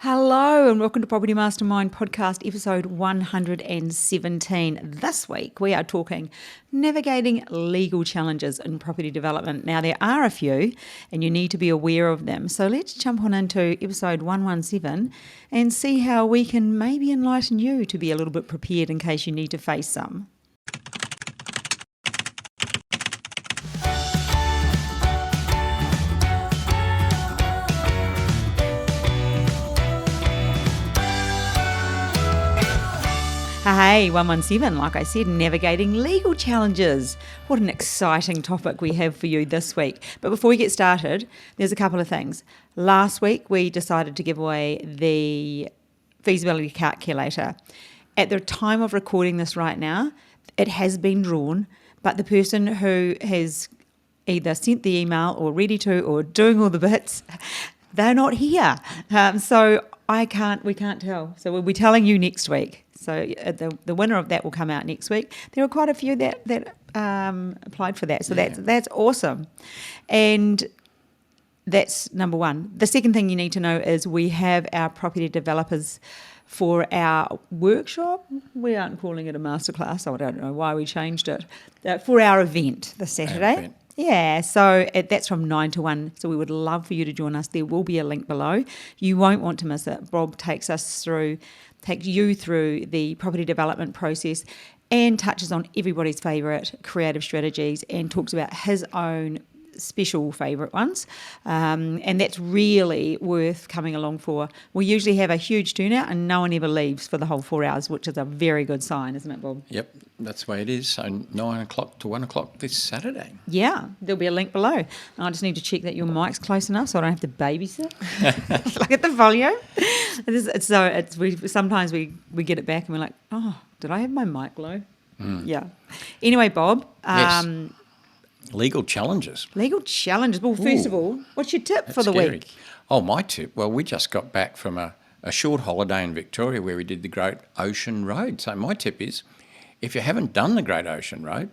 Hello and welcome to Property Mastermind Podcast, episode 117. This week we are talking navigating legal challenges in property development. Now there are a few and you need to be aware of them. So let's jump on into episode 117 and see how we can maybe enlighten you to be a little bit prepared in case you need to face some. Hey, 117, like I said, navigating legal challenges. What an exciting topic we have for you this week. But before we get started, there's a couple of things. Last week, we decided to give away the feasibility calculator. At the time of recording this right now, it has been drawn, but the person who has either sent the email or ready to or doing all the bits, they're not here. So we can't tell. So we'll be telling you next week. So the winner of that will come out next week. There are quite a few that applied for that. So that's awesome. And that's number one. The second thing you need to know is we have our property developers for our workshop. We aren't calling it a masterclass, so I don't know why we changed it. For our event this Saturday. Yeah, so that's from 9 to 1. So we would love for you to join us. There will be a link below. You won't want to miss it. Bob takes you through the property development process and touches on everybody's favourite creative strategies and talks about his own special favourite ones. And that's really worth coming along for. We usually have a huge turnout and no one ever leaves for the whole 4 hours, which is a very good sign, isn't it, Bob? Yep, that's the way it is. So 9 o'clock to 1 o'clock this Saturday. Yeah, there'll be a link below. I just need to check that your mic's close enough so I don't have to babysit. Look at the volume. Sometimes we get it back and we're like, oh, did I have my mic low? Yeah. Anyway, Bob. Yes. Legal challenges. Legal challenges. Well, first of all, what's your tip for the week? Oh, my tip? Well, we just got back from a short holiday in Victoria where we did the Great Ocean Road. So my tip is, if you haven't done the Great Ocean Road,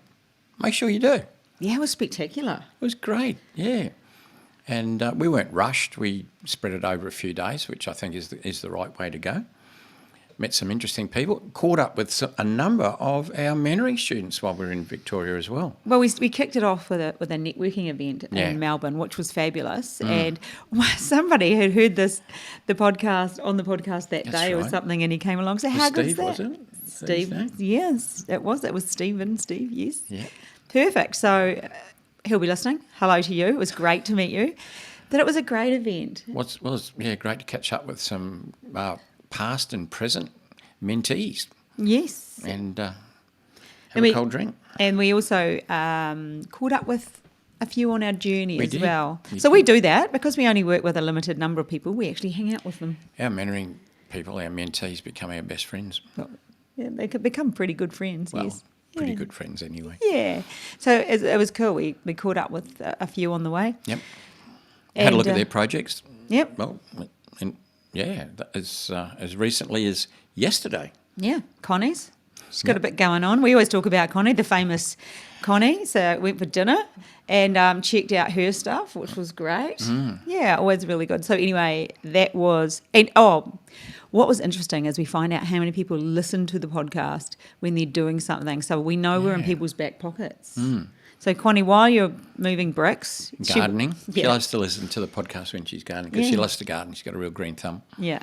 make sure you do. Yeah, it was spectacular. It was great, yeah. And we weren't rushed. We spread it over a few days, which I think is the right way to go. Met some interesting people, caught up with a number of our mentoring students while we were in Victoria as well. Well, we kicked it off with a networking event in Melbourne, which was fabulous. And somebody had heard the podcast that day or something, and he came along and said, how good is that? Was it? Steve, yes, it was. It was Steve, yes. Yeah. Perfect. So he'll be listening. Hello to you. It was great to meet you. But it was a great event. It was great to catch up with some past and present mentees. Yes. And have a cold drink. And we also caught up with a few on our journey as well. We do that because we only work with a limited number of people. We actually hang out with them. Our mentoring people, our mentees, become our best friends. Well, yeah, they could become pretty good friends, yes. Pretty good friends anyway. Yeah. So it was cool. We caught up with a few on the way. Yep. Had a look at their projects. Yep. Well, as recently as yesterday. Yeah, Connie's. She's got a bit going on. We always talk about Connie, the famous Connie. So I went for dinner and checked out her stuff, which was great. Yeah, always really good. So anyway, that was... what was interesting is we find out how many people listen to the podcast when they're doing something. So we know we're in people's back pockets. So, Connie, while you're moving bricks... Gardening. She loves to listen to the podcast when she's gardening because she loves to garden. She's got a real green thumb. Yeah.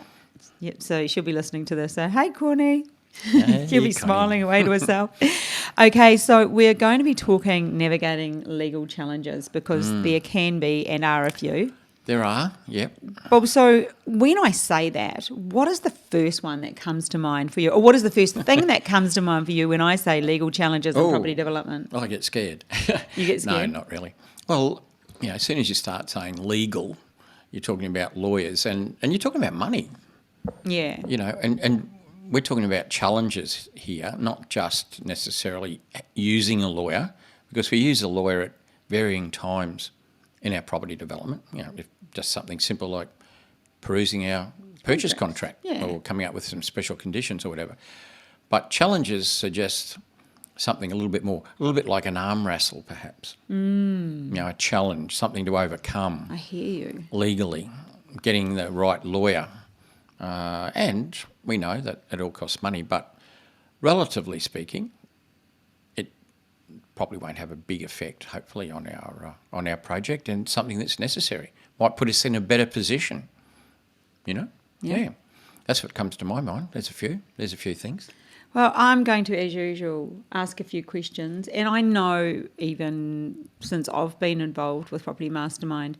Yep. So she'll be listening to this. So, hey, Connie. Hey, she'll be smiling away to herself. Okay, so we're going to be talking navigating legal challenges because there can be and are a few. There are, yep. Bob, so when I say that, what is the first one that comes to mind for you? Or what is the first thing that comes to mind for you when I say legal challenges in property development? I get scared. You get scared? No, not really. Well, as soon as you start saying legal, you're talking about lawyers and you're talking about money. Yeah. And we're talking about challenges here, not just necessarily using a lawyer, because we use a lawyer at varying times in our property development. If just something simple like perusing our purchase contract or coming up with some special conditions or whatever. But challenges suggest something a little bit like an arm wrestle perhaps. A challenge, something to overcome. I hear you. Legally, getting the right lawyer And we know that it all costs money, but relatively speaking, it probably won't have a big effect, hopefully, on our project, and something that's necessary. Might put us in a better position, you know? Yeah. That's what comes to my mind. There's a few things. Well, I'm going to, as usual, ask a few questions. And I know even since I've been involved with Property Mastermind,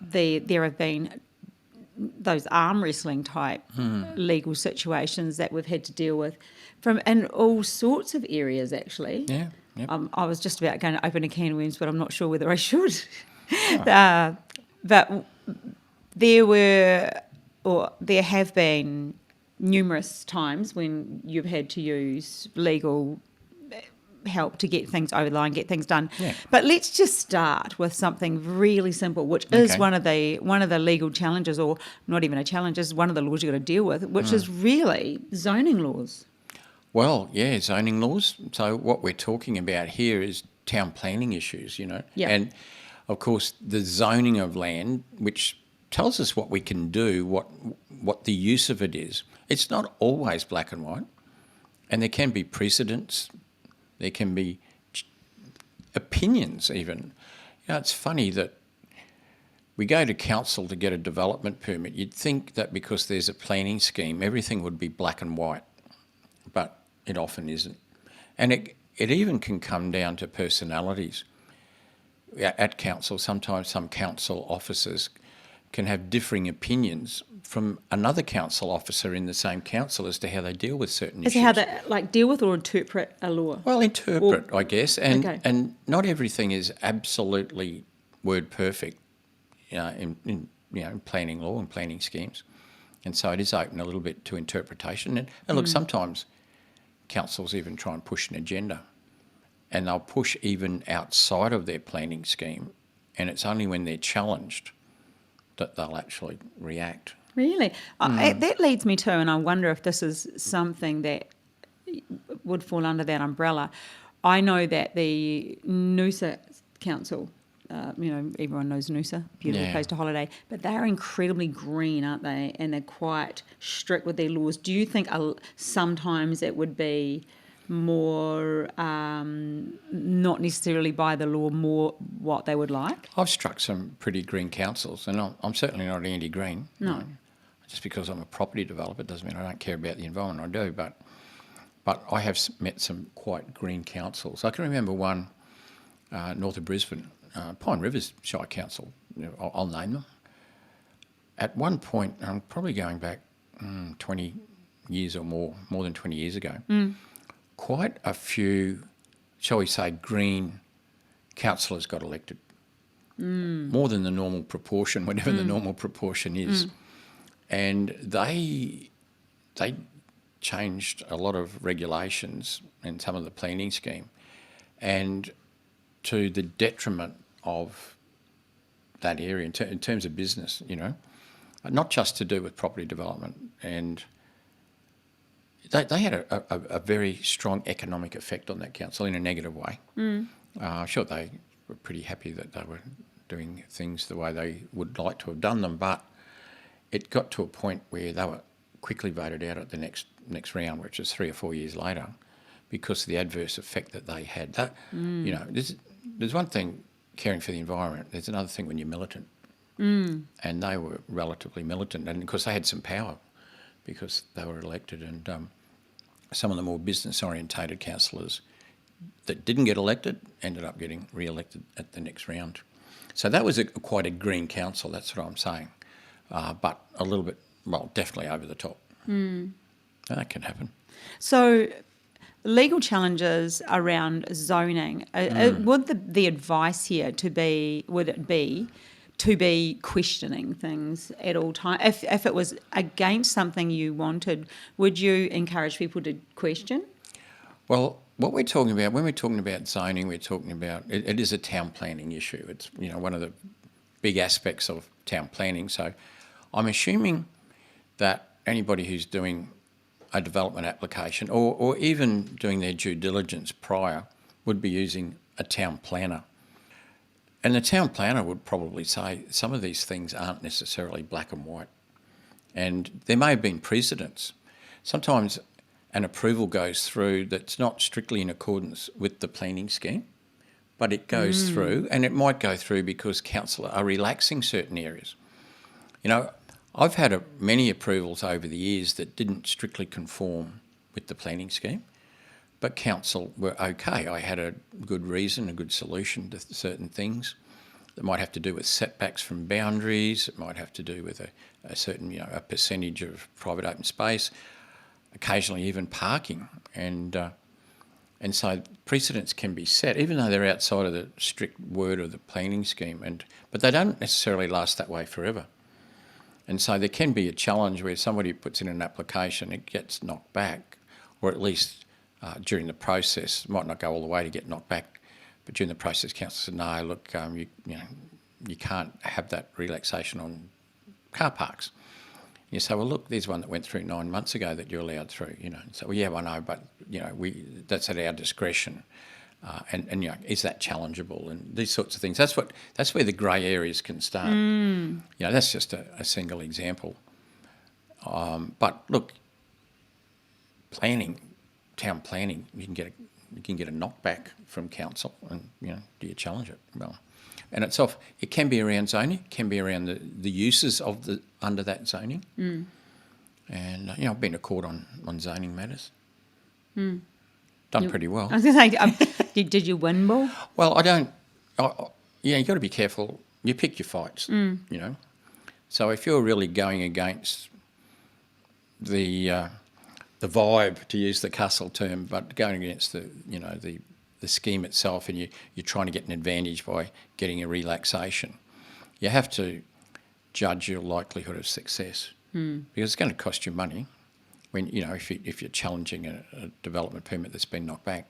there have been those arm wrestling type legal situations that we've had to deal with from in all sorts of areas, actually. Yeah. Yep. I was just about going to open a can of worms, but I'm not sure whether I should. But there have been numerous times when you've had to use legal help to get things over the line, get things done. Yeah. But let's just start with something really simple, which is one of the legal challenges, or not even a challenge, is one of the laws you've got to deal with, which is really zoning laws. Well, yeah, zoning laws. So what we're talking about here is town planning issues, you know. Yeah. And, of course, the zoning of land, which tells us what we can do, what the use of it is. It's not always black and white, and there can be precedents. There can be opinions even. You know, it's funny that we go to council to get a development permit. You'd think that because there's a planning scheme, everything would be black and white, but it often isn't. And it even can come down to personalities. At council, sometimes some council officers can have differing opinions from another council officer in the same council as to how they deal with certain issues. Is it how they deal with or interpret a law? Well, interpret, I guess, and Okay. and not everything is absolutely word perfect, in planning law and planning schemes, and so it is open a little bit to interpretation. And look, sometimes councils even try and push an agenda, and they'll push even outside of their planning scheme, and it's only when they're challenged that they'll actually react. Really? That leads me to, and I wonder if this is something that would fall under that umbrella. I know that the Noosa Council, everyone knows Noosa, beautiful Yeah. place to holiday, but they're incredibly green, aren't they? And they're quite strict with their laws. Do you think sometimes it would be more not necessarily by the law, more what they would like? I've struck some pretty green councils, and I'm certainly not anti-green. No. Just because I'm a property developer doesn't mean I don't care about the environment. I do, but I have met some quite green councils. I can remember one north of Brisbane, Pine Rivers Shire Council. I'll name them. At one point, I'm probably going back 20 years or more than 20 years ago, quite a few, shall we say, green councillors got elected. More than the normal proportion, whatever the normal proportion is. And they changed a lot of regulations and some of the planning scheme, and to the detriment of that area in terms of business, not just to do with property development. And they had a very strong economic effect on that council in a negative way. Sure, they were pretty happy that they were doing things the way they would like to have done them, but it got to a point where they were quickly voted out at the next round, which is 3 or 4 years later, because of the adverse effect that they had. There's one thing caring for the environment. There's another thing when you're militant. And they were relatively militant, and of course they had some power because they were elected. And some of the more business-orientated councillors that didn't get elected ended up getting re-elected at the next round. So that was quite a green council. That's what I'm saying. But a little bit, well, definitely over the top. That can happen. So legal challenges around zoning, would the advice here would it be to be questioning things at all times? If it was against something you wanted, would you encourage people to question? Well, what we're talking about, when we're talking about zoning, we're talking about, it is a town planning issue. It's, one of the big aspects of town planning. So I'm assuming that anybody who's doing a development application or even doing their due diligence prior would be using a town planner. And the town planner would probably say some of these things aren't necessarily black and white. And there may have been precedents. Sometimes an approval goes through that's not strictly in accordance with the planning scheme, but it goes through, and it might go through because council are relaxing certain areas. You know, I've had many approvals over the years that didn't strictly conform with the planning scheme, but council were okay. I had a good reason, a good solution to certain things. That might have to do with setbacks from boundaries. It might have to do with a certain, a percentage of private open space, occasionally even parking. And so precedents can be set, even though they're outside of the strict word of the planning scheme. But they don't necessarily last that way forever. And so there can be a challenge where somebody puts in an application, it gets knocked back, or at least during the process, it might not go all the way to get knocked back, but during the process, council said, no, look, you can't have that relaxation on car parks. You say, well, look, there's one that went through 9 months ago that you're allowed through. So well, yeah, I know, but that's at our discretion. And is that challengeable? And these sorts of things. That's where the grey areas can start. That's just a single example. But look, town planning, you can get a knockback from council, and do you challenge it? Well, and it can be around zoning, it can be around the uses under that zoning. And I've been to court on zoning matters. Done pretty well. I was going to say, did you win, Bull? Well, I don't. You got to be careful. You pick your fights. So if you're really going against the vibe, to use the counsel term, but going against the scheme itself, and you're trying to get an advantage by getting a relaxation, you have to judge your likelihood of success because it's going to cost you money when if you're challenging a development permit that's been knocked back.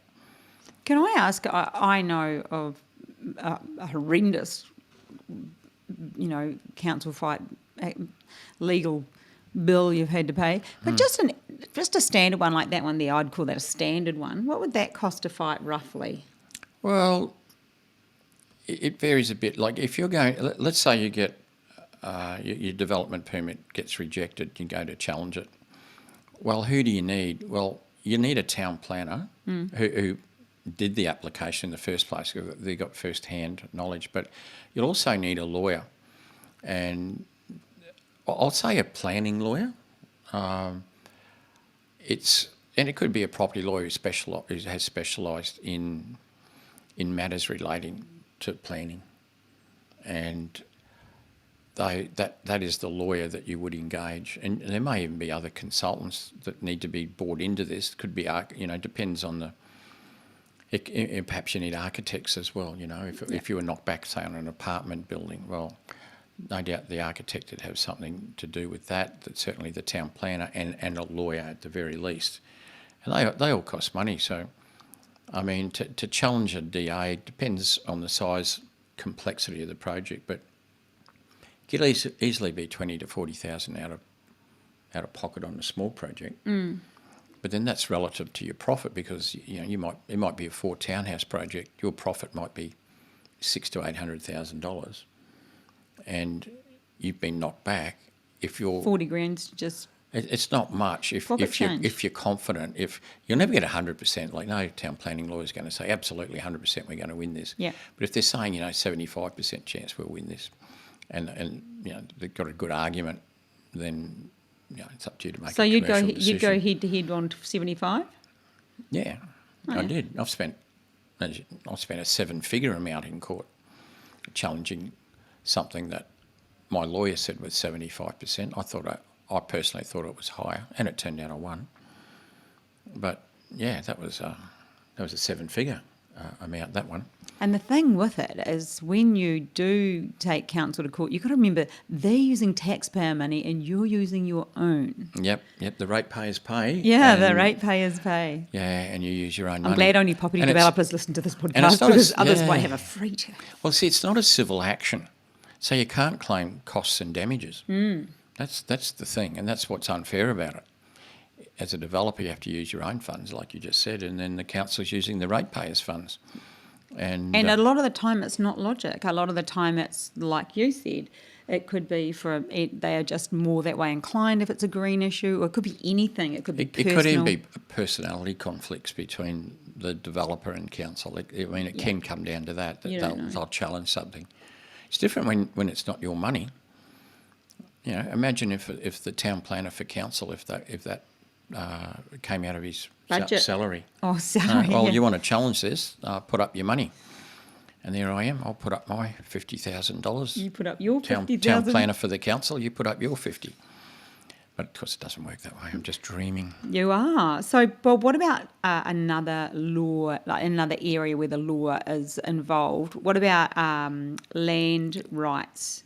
Can I ask? I know of a horrendous, council fight, legal bill you've had to pay, but just a standard one like that one there, I'd call that a standard one. What would that cost to fight roughly? Well, it varies a bit. Like if you're going, let's say you get your development permit gets rejected, you go to challenge it. Well, who do you need? Well, you need a town planner who did the application in the first place. They got first-hand knowledge, but you'll also need a lawyer, and I'll say a planning lawyer. It could be a property lawyer who has specialised in matters relating to planning, and that is the lawyer that you would engage. And there may even be other consultants that need to be brought into this. Could be, depends on perhaps you need architects as well. If you were knocked back, say, on an apartment building, well, no doubt the architect would have something to do with that. That certainly the town planner and a lawyer at the very least, and they all cost money. So, I mean, to challenge a DA depends on the size, complexity of the project, but it could easily be 20 to 40,000 out of pocket on a small project. But then that's relative to your profit, because it might be a 4 townhouse project. Your profit might be $600,000 to $800,000. And you've been knocked back. If you're 40 grand's just, it's not much if you're confident. If you'll never get 100%, like no town planning lawyer is going to say absolutely 100% we're going to win this. Yeah. But if they're saying 75% chance we'll win this, and they've got a good argument, then it's up to you to make. So you'd go head to head on 75? Yeah, I did. I've spent a 7-figure amount in court challenging something that my lawyer said was 75%. I personally thought it was higher, and it turned out I won. But yeah, that was a 7-figure amount, that one. And the thing with it is, when you do take counsel to court, you've got to remember they're using taxpayer money and you're using your own. Yep. The ratepayers pay. Yeah, the ratepayers pay. Yeah, and you use your own money. I'm glad only property developers listen to this podcast, because others might have a free to. Well, see, it's not a civil action, so you can't claim costs and damages. That's the thing, and that's what's unfair about it. As a developer, you have to use your own funds, like you just said, and then the council's using the ratepayers' funds. And a lot of the time it's not logic. A lot of the time it's, like you said, It could be they are just more that way inclined if it's a green issue, or it could be anything. It could be It personal. could even be personality conflicts between the developer and council. It can come down to that they'll challenge something. It's different when it's not your money. You know, imagine if the town planner for council, if that came out of his budget salary. Oh, salary. You want to challenge this? Put up your money. And there I am. I'll put up my $50,000. You put up your $50,000. Town planner for the council. You put up your 50. But of course, it doesn't work that way. I'm just dreaming. You are. So, Bob, what about another law, like another area where the law is involved? What about land rights?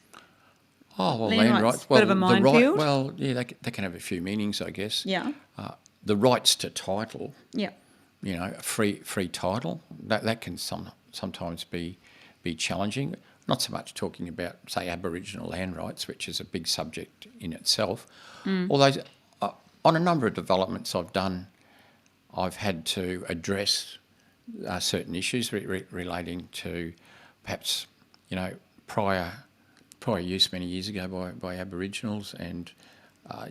Oh, well, land rights. Bit of a minefield. They can have a few meanings, I guess. Yeah. The rights to title. Yeah. You know, free title. That can sometimes be challenging. Not so much talking about, say, Aboriginal land rights, which is a big subject in itself. Although on a number of developments I've done, I've had to address certain issues relating to perhaps, you know, prior use many years ago by Aboriginals, and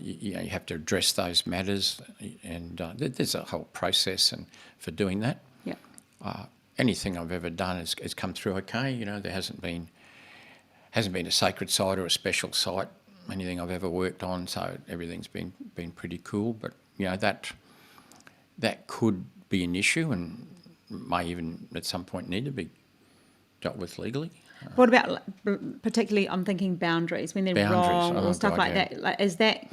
you have to address those matters, and there's a whole process and for doing that. Yeah. Anything I've ever done has come through okay. You know, there hasn't been a sacred site or a special site, anything I've ever worked on, so everything's been pretty cool. But you know, that could be an issue and may even at some point need to be dealt with legally. What about, particularly, I'm thinking boundaries, when they're wrong or stuff like that? Like,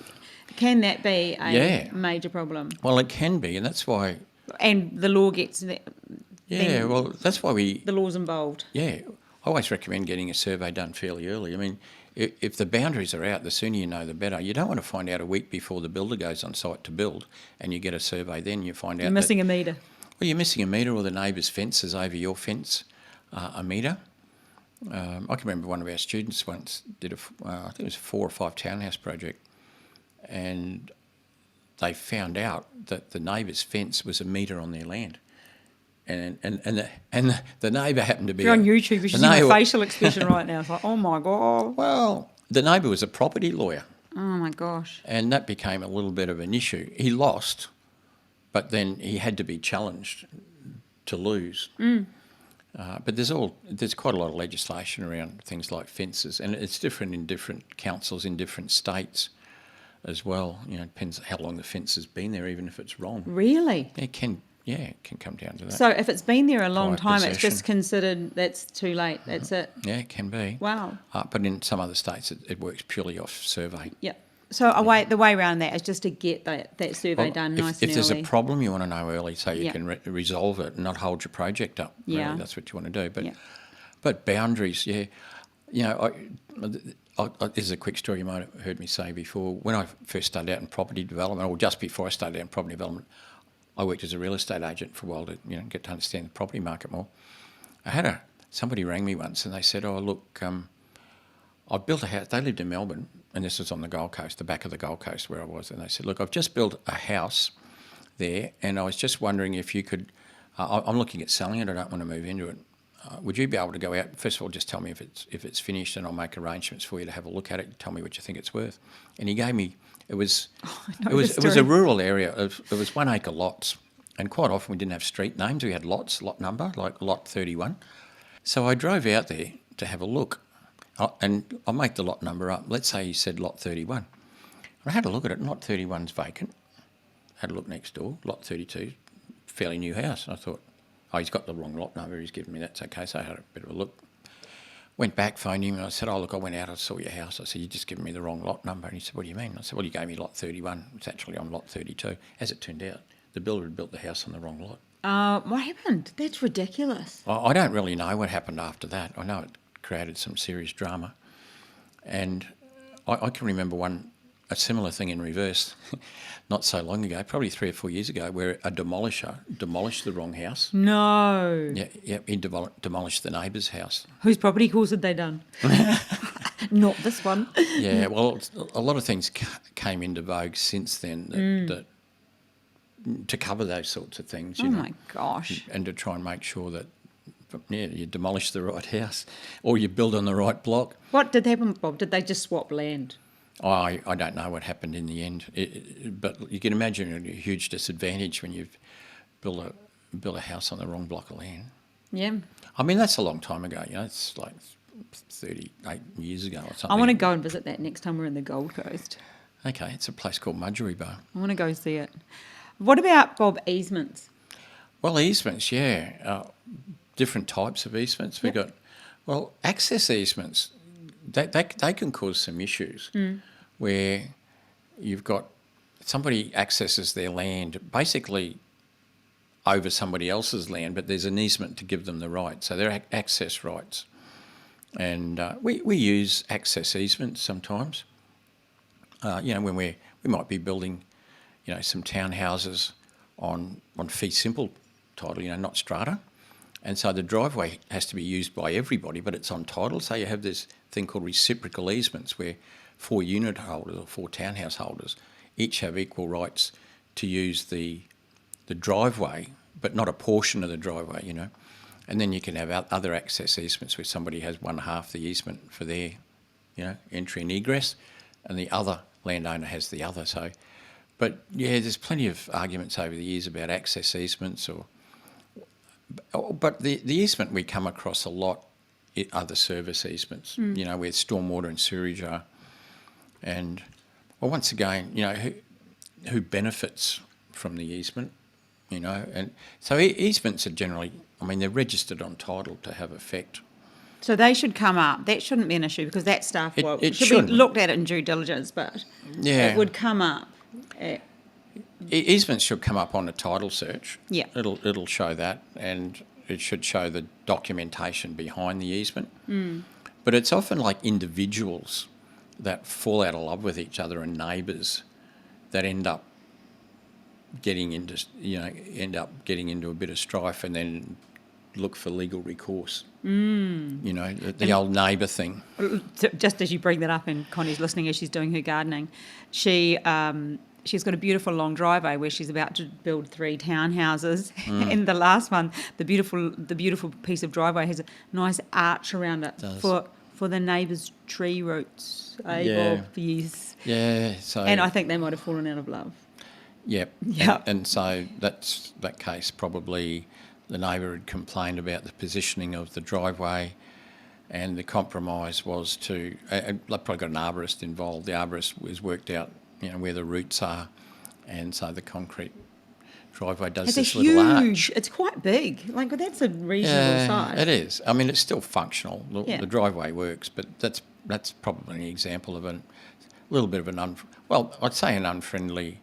can that be a major problem? Well, it can be, and that's why. And the law gets. Well, that's why the law's involved. Yeah, I always recommend getting a survey done fairly early. I mean, if the boundaries are out, the sooner you know, the better. You don't want to find out a week before the builder goes on site to build, and you get a survey. Then you find out you're missing a metre. Well, you're missing a metre, or the neighbour's fence is over your fence a metre. I can remember one of our students once did I think it was a 4 or 5 townhouse project, and they found out that the neighbour's fence was a metre on their land. And the neighbour happened to be... You're on YouTube, you should see my facial expression right now. It's like, oh my God. Well, the neighbour was a property lawyer. Oh my gosh. And that became a little bit of an issue. He lost, but then he had to be challenged to lose. But there's quite a lot of legislation around things like fences, and it's different in different councils in different states as well. You know, it depends how long the fence has been there, even if it's wrong. Really? It can come down to that. So if it's been there a long Prior time, it's possession. just considered that's too late. That's it. Yeah, it can be. Wow. But in some other states, it works purely off survey. Yeah. So the way around that is just to get that survey done nice and early. If there's a problem, you want to know early so you can resolve it and not hold your project up. Yeah. Really, that's what you want to do. But boundaries, you know, this is a quick story you might have heard me say before. When I first started out in property development, or just before I started out in property development, I worked as a real estate agent for a while to get to understand the property market more. I had somebody rang me once and they said, "Oh, look, I built a house." They lived in Melbourne, and this was on the Gold Coast, the back of the Gold Coast where I was. And they said, "Look, I've just built a house there, and I was just wondering if you could. I'm looking at selling it. I don't want to move into it. Would you be able to go out? First of all, just tell me if it's finished, and I'll make arrangements for you to have a look at it. Tell me what you think it's worth." And he gave me. It was a rural area. It was 1 acre lots, and quite often we didn't have street names. We had lot number, like lot 31. So I drove out there to have a look, and I'll make the lot number up. Let's say he said lot 31. I had a look at it, and lot 31's vacant. Had a look next door, lot 32, fairly new house. I thought, oh, he's got the wrong lot number. He's given me that's okay. So I had a bit of a look. Went back, phoned him, and I said, "Oh, look, I went out, I saw your house." I said, "You just given me the wrong lot number." And he said, "What do you mean?" I said, "Well, you gave me lot 31. It's actually on lot 32. As it turned out, the builder had built the house on the wrong lot. What happened? That's ridiculous. I don't really know what happened after that. I know it created some serious drama. And I can remember a similar thing in reverse not so long ago, probably 3 or 4 years ago, where a demolisher demolished the wrong house. No. Yeah, he demolished the neighbour's house. Whose property course had they done? Not this one. Yeah, well, a lot of things came into vogue since then that to cover those sorts of things. My gosh. And to try and make sure that you demolish the right house, or you build on the right block. What did happen, Bob? Did they just swap land? I don't know what happened in the end, but you can imagine a huge disadvantage when you've built a house on the wrong block of land. Yeah. I mean, that's a long time ago. It's like 38 years ago or something. I want to go and visit that next time we're in the Gold Coast. Okay, it's a place called Mudgery Bar. I want to go see it. What about, Bob, easements? Well, easements, yeah. Different types of easements. We've got, access easements, they can cause some issues where you've got somebody accesses their land basically over somebody else's land, but there's an easement to give them the right. So they're access rights. And we use access easements sometimes. When we might be building, some townhouses on fee simple title, not strata. And so the driveway has to be used by everybody, but it's on title. So you have this thing called reciprocal easements where 4 unit holders or 4 townhouse holders each have equal rights to use the driveway, but not a portion of the driveway, And then you can have other access easements where somebody has one half the easement for their, entry and egress, and the other landowner has the other. So, but yeah, there's plenty of arguments over the years about access easements but the easement we come across a lot are the service easements, where stormwater and sewerage are. And, once again, who benefits from the easement, And so easements are generally, they're registered on title to have effect. So they should come up. That shouldn't be an issue because that stuff It should shouldn't. be looked at in due diligence, but it would come up. Easements should come up on a title search. Yeah. It'll show that, and it should show the documentation behind the easement. But it's often like individuals that fall out of love with each other and neighbours that end up getting into a bit of strife and then look for legal recourse. The old neighbour thing. Just as you bring that up, and Connie's listening as she's doing her gardening, she's got a beautiful long driveway where she's about to build 3 townhouses, and the last one, the beautiful piece of driveway has a nice arch around it for the neighbour's tree roots. Bob? Yes. Yeah. So. And I think they might have fallen out of love. Yep. Yep. And so that case probably the neighbour had complained about the positioning of the driveway, and the compromise was to they probably got an arborist involved. The arborist was worked out, where the roots are, and so the concrete driveway does this little arch. It's quite big. Like, that's a reasonable size. It is. It's still functional. The driveway works, but that's probably an example of a little bit of I'd say an unfriendly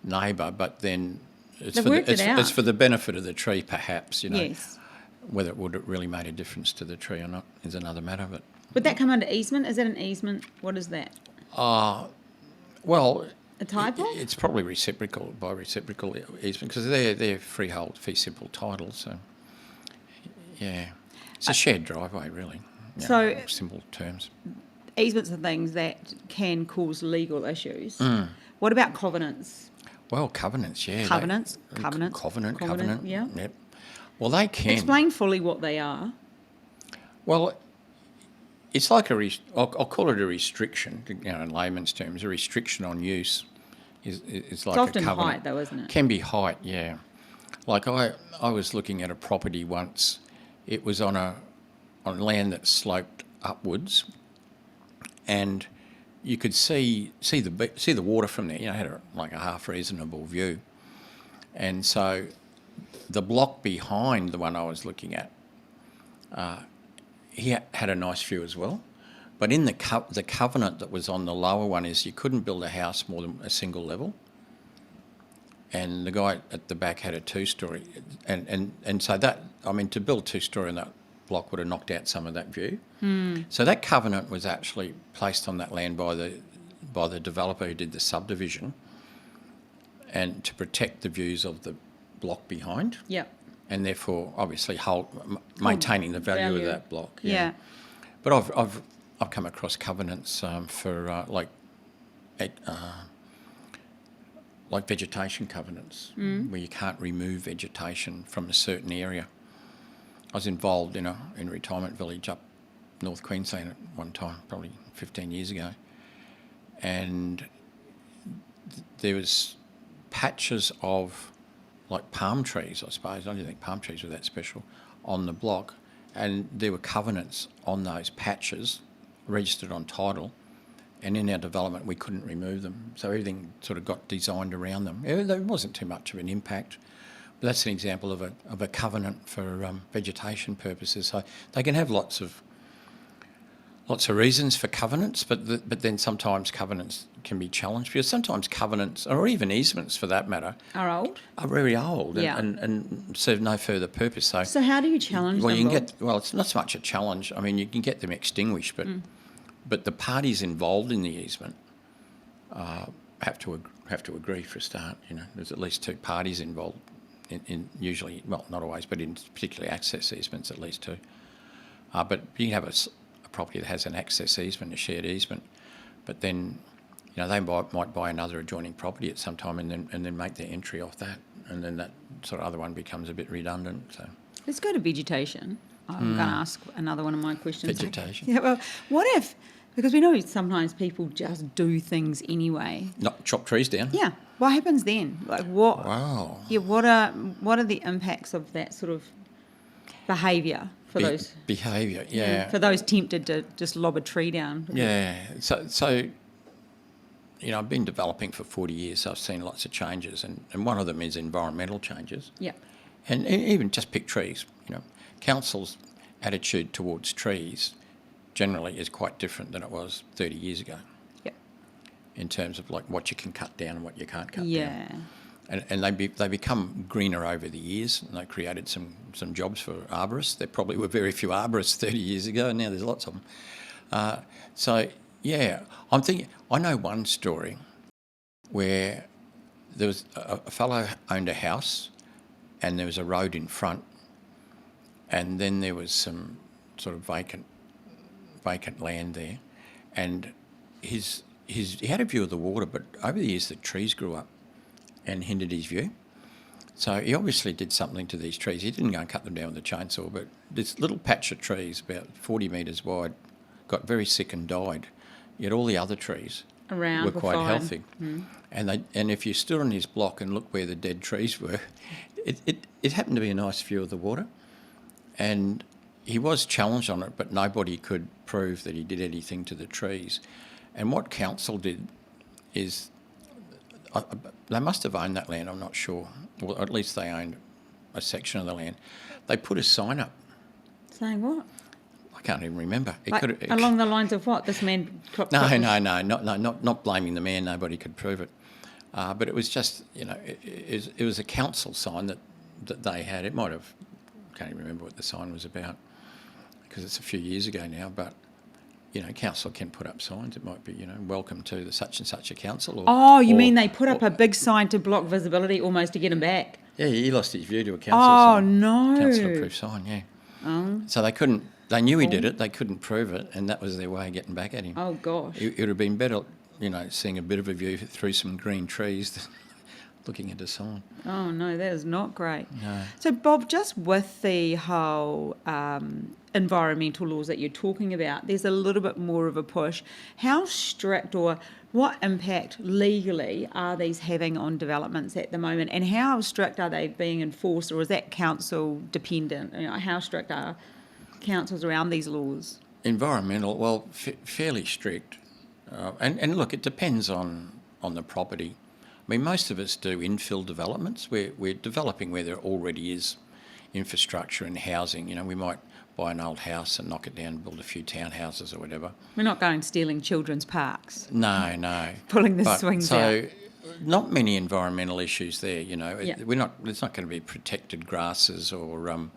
neighbour, but then it's for the benefit of the tree, perhaps. Yes. Whether it would have really made a difference to the tree or not is another matter. But would that come under easement? Is that an easement? What is that? Well, a title? It's probably reciprocal easement because they're freehold, fee simple title. So, yeah, it's a shared driveway, really. So simple terms. Easements are things that can cause legal issues. What about covenants? Well, covenants, yeah. Covenant. Covenant. Yeah. Yep. Well, they can. Explain fully what they are. Well, it's like I'll call it a restriction, in layman's terms. A restriction on use is like a covenant. It's often height, though, isn't it? Can be height, yeah. Like I was looking at a property once. It was on land that sloped upwards, and you could see the water from there. It had a half reasonable view, and so the block behind the one I was looking at, he had a nice view as well. But in the covenant that was on the lower one is you couldn't build a house more than a single level. And the guy at the back had a 2-story, and so that to build 2-story on that block would have knocked out some of that view. So that covenant was actually placed on that land by the developer who did the subdivision, and to protect the views of the block behind. Yep. And therefore, obviously, maintaining the value of that block. Yeah. But I've come across covenants for like vegetation covenants, where you can't remove vegetation from a certain area. I was involved in a retirement village up North Queensland at one time, probably 15 years ago, and there was patches of like palm trees, I suppose. I don't think palm trees were that special on the block, and there were covenants on those patches registered on title, and in our development we couldn't remove them, so everything sort of got designed around them. There wasn't too much of an impact, but that's an example of a covenant for vegetation purposes. So they can have lots of reasons for covenants, but then sometimes covenants can be challenged, because sometimes covenants, or even easements for that matter, are very old Yeah. and serve no further purpose. So how do you challenge well, them, you can Bob? get, well, it's not so much a challenge. I mean, you can get them extinguished, but the parties involved in the easement have to agree for a start. You know, there's at least two parties involved in usually, well, not always, but in particularly access easements, at least two. But you can have a property that has an access easement, a shared easement, but then, you know, they might buy another adjoining property at some time and then make their entry off that, and then that sort of other one becomes a bit redundant. So Let's go to vegetation. I'm going to ask another one of my questions. Vegetation. Yeah, well, what if, because we know sometimes people just do things anyway. not chop trees down. Yeah. What happens then? Like what? Wow. Yeah. What are the impacts of that sort of behaviour for those? Behaviour, yeah. For those tempted to just lob a tree down. Yeah. So, you know, I've been developing for 40 years, so I've seen lots of changes, and one of them is environmental changes. Yeah. And even just pick trees, you know, council's attitude towards trees generally is quite different than it was 30 years ago. Yeah. In terms of like what you can cut down and what you can't cut down. Yeah. And they become greener over the years, and they created some jobs for arborists. There probably were very few arborists 30 years ago, and now there's lots of them. So, yeah, I'm thinking, I know one story where there was a fellow owned a house and there was a road in front, and then there was some sort of vacant land there, and he had a view of the water, but over the years the trees grew up and hindered his view. So he obviously did something to these trees. He didn't go and cut them down with a chainsaw, but this little patch of trees, about 40 metres wide, got very sick and died. Yet all the other trees Around were quite fine. healthy. And if you stood on his block and looked where the dead trees were, it happened to be a nice view of the water. And he was challenged on it, but nobody could prove that he did anything to the trees. And what council did is, they must have owned that land, I'm not sure. Well, at least they owned a section of the land. They put a sign up. Saying what? I can't even remember. Along the lines of what? This man... Not blaming the man. Nobody could prove it. But it was just, you know, it was a council sign that they had. It might have... I can't even remember what the sign was about, because it's a few years ago now, but... You know, council can put up signs. It might be, you know, welcome to the such and such a council. You mean they put up a big sign to block visibility almost to get him back? Yeah, he lost his view to a council sign. Oh, no. Council-approved sign, yeah. Oh. So they knew he did it, they couldn't prove it, and that was their way of getting back at him. Oh, gosh. It would have been better, you know, seeing a bit of a view through some green trees than looking at a sign. Oh, no, that is not great. No. So, Bob, just with the whole environmental laws that you're talking about, there's a little bit more of a push. How strict or what impact legally are these having on developments at the moment, and how strict are they being enforced, or is that council dependent? You know, how strict are councils around these laws? Environmental, well, fairly strict. And look, it depends on the property. I mean, most of us do infill developments. We're developing where there already is infrastructure and housing. You know, we might buy an old house and knock it down and build a few townhouses or whatever. We're not going stealing children's parks. No. Pulling the swings out. So, not many environmental issues there, you know. Yeah. There's not going to be protected grasses or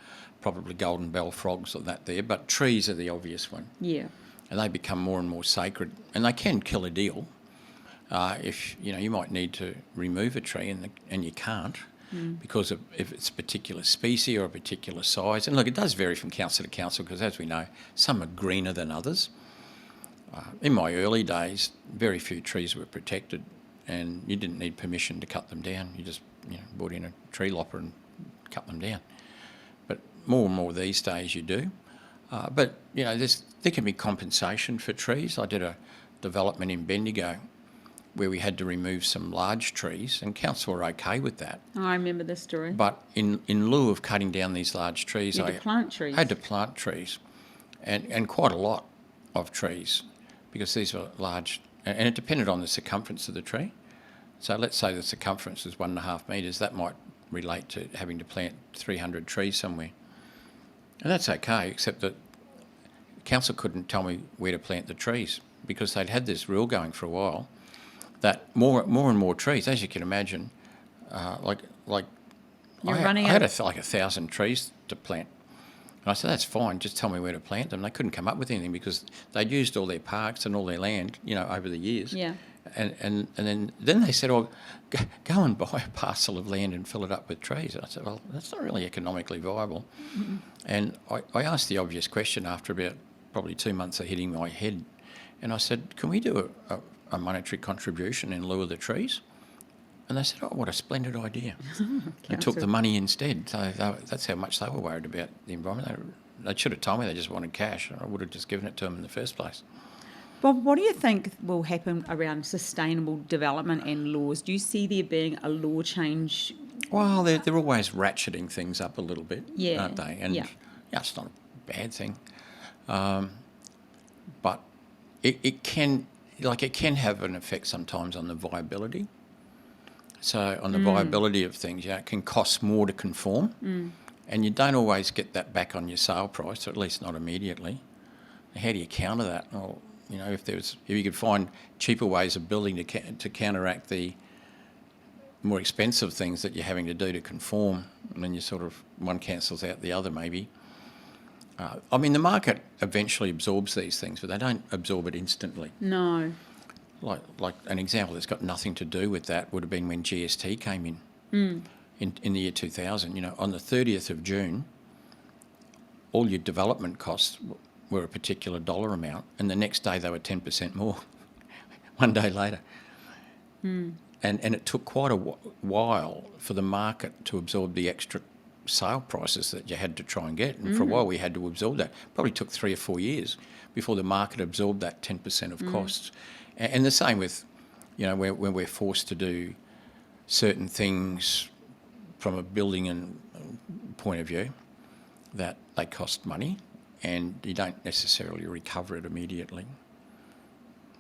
probably golden bell frogs or that there, but trees are the obvious one. Yeah. And they become more and more sacred, and they can kill a deal. If you know, you might need to remove a tree and you can't because if it's a particular species or a particular size. And look, it does vary from council to council, because as we know, some are greener than others. In my early days, very few trees were protected, and you didn't need permission to cut them down. You just brought in a tree lopper and cut them down. But more and more these days you do. But, there can be compensation for trees. I did a development in Bendigo where we had to remove some large trees, and council were okay with that. Oh, I remember this story. But in lieu of cutting down these large trees, I had to plant trees, and quite a lot of trees, because these were large, and it depended on the circumference of the tree. So let's say the circumference is 1.5 metres, that might relate to having to plant 300 trees somewhere. And that's okay, except that council couldn't tell me where to plant the trees, because they'd had this rule going for a while that more and more trees, as you can imagine, I had 1,000 trees to plant. And I said, that's fine, just tell me where to plant them. They couldn't come up with anything because they'd used all their parks and all their land, over the years. Yeah. And then they said, go and buy a parcel of land and fill it up with trees. And I said, well, that's not really economically viable. Mm-hmm. And I asked the obvious question after about probably 2 months of hitting my head. And I said, can we do a monetary contribution in lieu of the trees? And they said, oh, what a splendid idea. And took the money instead. So that's how much they were worried about the environment. They should have told me they just wanted cash, and I would have just given it to them in the first place. Bob, what do you think will happen around sustainable development and laws? Do you see there being a law change? Well, they're always ratcheting things up a little bit, aren't they? And it's not a bad thing. But it can have an effect sometimes on the viability. So on the viability of things, it can cost more to conform, and you don't always get that back on your sale price, or at least not immediately. How do you counter that? Well, if you could find cheaper ways of building to counteract the more expensive things that you're having to do to conform, and then you sort of one cancels out the other maybe. The market eventually absorbs these things, but they don't absorb it instantly. No. Like an example that's got nothing to do with that would have been when GST came in the year 2000. On the 30th of June, all your development costs were a particular dollar amount, and the next day they were 10% more, one day later. And it took quite a while for the market to absorb the extra sale prices that you had to try and get. And for a while we had to absorb that. Probably took 3 or 4 years before the market absorbed that 10% of costs. And the same with, when we're forced to do certain things from a building and point of view, that they cost money and you don't necessarily recover it immediately.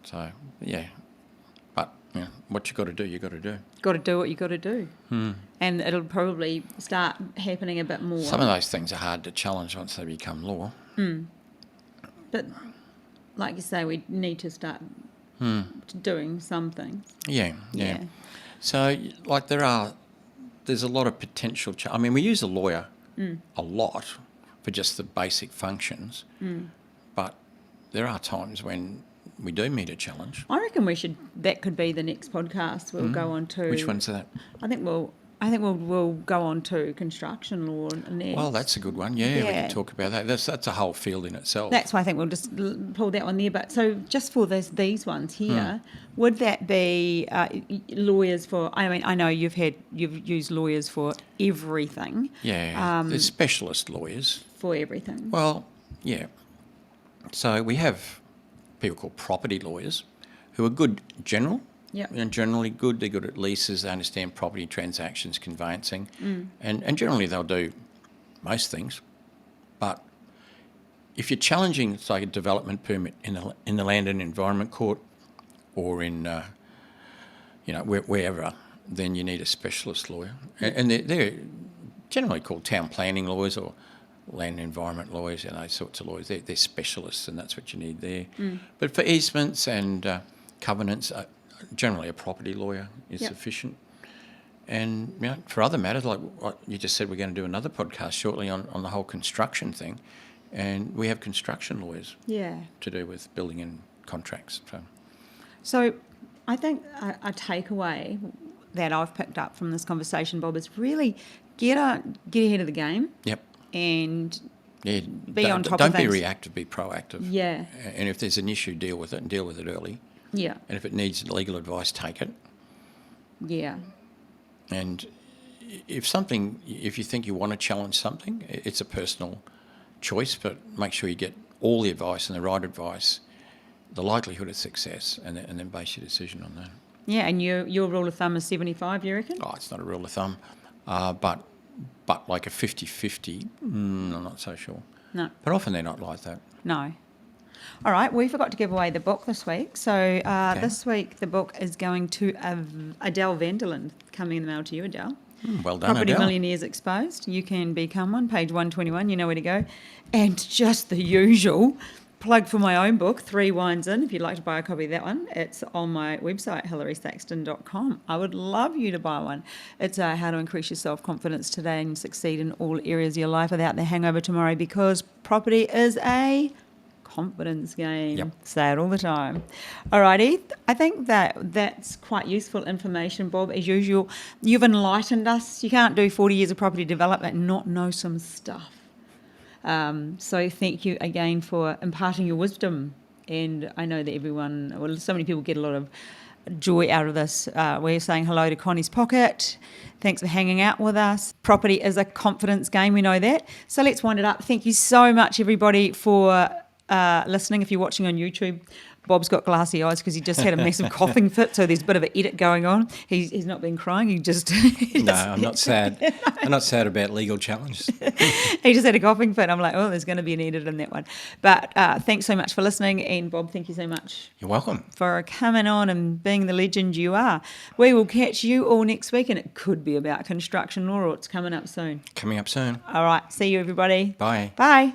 So, but what you got to do, you got to do. Got to do what you got to do. And it'll probably start happening a bit more. Some of those things are hard to challenge once they become law. But like you say, we need to start doing something. Yeah. So, there's a lot of potential. We use a lawyer a lot for just the basic functions, but there are times when we do meet a challenge. I reckon that could be the next podcast we'll go on to. Which one's that? I think we'll go on to construction law next. Well, that's a good one. Yeah, we can talk about that. That's a whole field in itself. That's why I think we'll just pull that one there. But so just for these ones here, would that be lawyers for? I know you've used lawyers for everything. Yeah, there's specialist lawyers for everything. Well, yeah. So we have people called property lawyers who are good general. Yep. And generally good. They're good at leases. They understand property transactions, conveyancing, and generally they'll do most things. But if you're challenging, say, a development permit in the Land and Environment Court, or in wherever, then you need a specialist lawyer, and they're generally called town planning lawyers or land and environment lawyers, those sorts of lawyers. They're specialists, and that's what you need there. But for easements and covenants, generally a property lawyer is sufficient. And for other matters, like what you just said, we're going to do another podcast shortly on the whole construction thing, and we have construction lawyers to do with building and contracts. So I think a takeaway that I've picked up from this conversation, Bob, is really get ahead of the game. Yep. And be on top of things. Don't be reactive, be proactive. Yeah. And if there's an issue, deal with it, and deal with it early. Yeah. And if it needs legal advice, take it. Yeah. And if you think you want to challenge something, it's a personal choice, but make sure you get all the advice and the right advice, the likelihood of success, and then base your decision on that. Yeah, and your rule of thumb is 75, you reckon? Oh, it's not a rule of thumb, but like a 50-50, I'm not so sure. No. But often they're not like that. No. All right, we forgot to give away the book this week. So this week the book is going to Adele Vanderland, coming in the mail to you, Adele. Well done, Property Adele. Millionaires Exposed. You can become one, page 121, you know where to go. And just the usual plug for my own book, 3 Wines In. If you'd like to buy a copy of that one, it's on my website, hilarysaxton.com. I would love you to buy one. It's how to increase your self-confidence today and succeed in all areas of your life without the hangover tomorrow, because property is a confidence game. Yep. Say it all the time. Alrighty, I think that's quite useful information, Bob. As usual, you've enlightened us. You can't do 40 years of property development and not know some stuff. So thank you again for imparting your wisdom. And I know that so many people get a lot of joy out of this. We're saying hello to Connie's Pocket. Thanks for hanging out with us. Property is a confidence game, we know that. So let's wind it up. Thank you so much, everybody, for listening. If you're watching on YouTube, Bob's got glassy eyes because he just had a massive coughing fit, so there's a bit of an edit going on. He's not been crying, he just... No, I'm not sad. I'm not sad about legal challenges. He just had a coughing fit. I'm like, oh, there's going to be an edit in that one. But thanks so much for listening, and Bob, thank you so much. You're welcome. For coming on and being the legend you are. We will catch you all next week, and it could be about construction law, or it's coming up soon. Coming up soon. All right, see you, everybody. Bye. Bye.